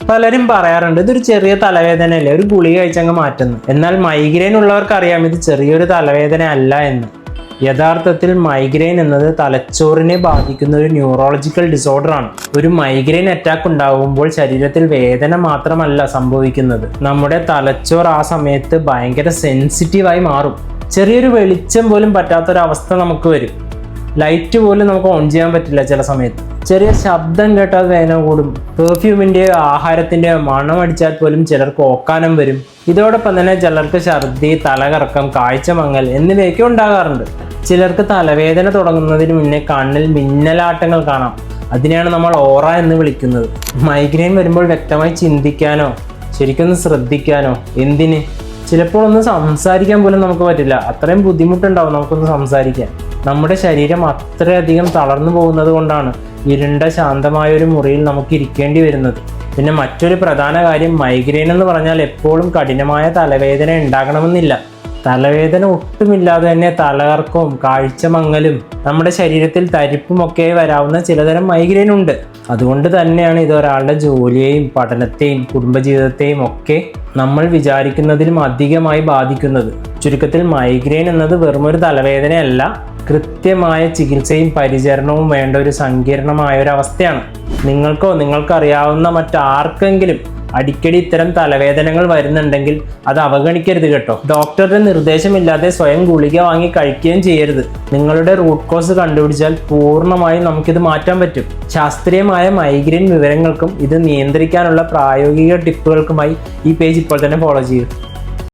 പലരും പറയാറുണ്ട് ഇതൊരു ചെറിയ തലവേദനയല്ലേ, ഒരു ഗുളിക കഴിച്ചങ്ങ് മാറ്റുന്നു. എന്നാൽ മൈഗ്രെയിൻ ഉള്ളവർക്ക് അറിയാം ഇത് ചെറിയൊരു തലവേദന അല്ല എന്ന്. യഥാർത്ഥത്തിൽ മൈഗ്രെയിൻ എന്നത് തലച്ചോറിനെ ബാധിക്കുന്ന ഒരു ന്യൂറോളജിക്കൽ ഡിസോർഡർ ആണ്. ഒരു മൈഗ്രെയിൻ അറ്റാക്ക് ഉണ്ടാകുമ്പോൾ ശരീരത്തിൽ വേദന മാത്രമല്ല സംഭവിക്കുന്നത്, നമ്മുടെ തലച്ചോർ ആ സമയത്ത് ഭയങ്കര സെൻസിറ്റീവായി മാറും. ചെറിയൊരു വെളിച്ചം പോലും പറ്റാത്തൊരവസ്ഥ നമുക്ക് വരും. ലൈറ്റ് പോലും നമുക്ക് ഓൺ ചെയ്യാൻ പറ്റില്ല ചില സമയത്ത്. ചെറിയ ശബ്ദം കേട്ടാൽ വേദന കൂടും. പെർഫ്യൂമിൻ്റെയോ ആഹാരത്തിൻ്റെയോ മണം അടിച്ചാൽ പോലും ചിലർക്ക് ഓക്കാനം വരും. ഇതോടൊപ്പം തന്നെ ചിലർക്ക് ഛർദി, തലകറക്കം, കാഴ്ചമങ്ങൽ എന്നിവയൊക്കെ ഉണ്ടാകാറുണ്ട്. ചിലർക്ക് തലവേദന തുടങ്ങുന്നതിന് മുന്നേ കണ്ണിൽ മിന്നലാട്ടങ്ങൾ കാണാം. അതിനെയാണ് നമ്മൾ ഓറ എന്ന് വിളിക്കുന്നത്. മൈഗ്രെയിൻ വരുമ്പോൾ വ്യക്തമായി ചിന്തിക്കാനോ ശരിക്കൊന്ന് ശ്രദ്ധിക്കാനോ എന്തിന്, ചിലപ്പോൾ ഒന്ന് സംസാരിക്കാൻ പോലും നമുക്ക് പറ്റില്ല. അത്രയും ബുദ്ധിമുട്ടുണ്ടാവും നമുക്കൊന്ന് സംസാരിക്കാൻ. നമ്മുടെ ശരീരം അത്രയധികം തളർന്നു പോകുന്നത് കൊണ്ടാണ് ഇരുണ്ട ശാന്തമായ ഒരു മുറിയിൽ നമുക്ക് ഇരിക്കേണ്ടി വരുന്നത്. പിന്നെ മറ്റൊരു പ്രധാന കാര്യം, മൈഗ്രെയിൻ എന്ന് പറഞ്ഞാൽ എപ്പോഴും കഠിനമായ തലവേദന ഉണ്ടാകണമെന്നില്ല. തലവേദന ഒട്ടുമില്ലാതെ തന്നെ തലകറക്കവും കാഴ്ചമങ്ങലും നമ്മുടെ ശരീരത്തിൽ തരിപ്പുമൊക്കെ വരാവുന്ന ചിലതരം മൈഗ്രെയിൻ ഉണ്ട്. അതുകൊണ്ട് തന്നെയാണ് ഇത് ഒരാളുടെ ജോലിയെയും പഠനത്തെയും കുടുംബജീവിതത്തെയും ഒക്കെ നമ്മൾ വിചാരിക്കുന്നതിലും അധികമായി ബാധിക്കുന്നത്. ചുരുക്കത്തിൽ മൈഗ്രെയിൻ എന്നത് വെറുമൊരു തലവേദനയല്ല, കൃത്യമായ ചികിത്സയും പരിചരണവും വേണ്ട ഒരു സങ്കീർണമായ ഒരു അവസ്ഥയാണ്. നിങ്ങൾക്കോ നിങ്ങൾക്കറിയാവുന്ന മറ്റാർക്കെങ്കിലും അടിക്കടി ഇത്തരം തലവേദനകൾ വരുന്നുണ്ടെങ്കിൽ അത് അവഗണിക്കരുത് കേട്ടോ. ഡോക്ടറുടെ നിർദ്ദേശമില്ലാതെ സ്വയം ഗുളിക വാങ്ങി കഴിക്കുകയും ചെയ്യരുത്. നിങ്ങളുടെ റൂട്ട് കോസ് കണ്ടുപിടിച്ചാൽ പൂർണ്ണമായും നമുക്കിത് മാറ്റാൻ പറ്റും. ശാസ്ത്രീയമായ മൈഗ്രെയിൻ വിവരങ്ങൾക്കും ഇത് നിയന്ത്രിക്കാനുള്ള പ്രായോഗിക ടിപ്പുകൾക്കുമായി ഈ പേജ് ഇപ്പോൾ തന്നെ ഫോളോ ചെയ്യൂ.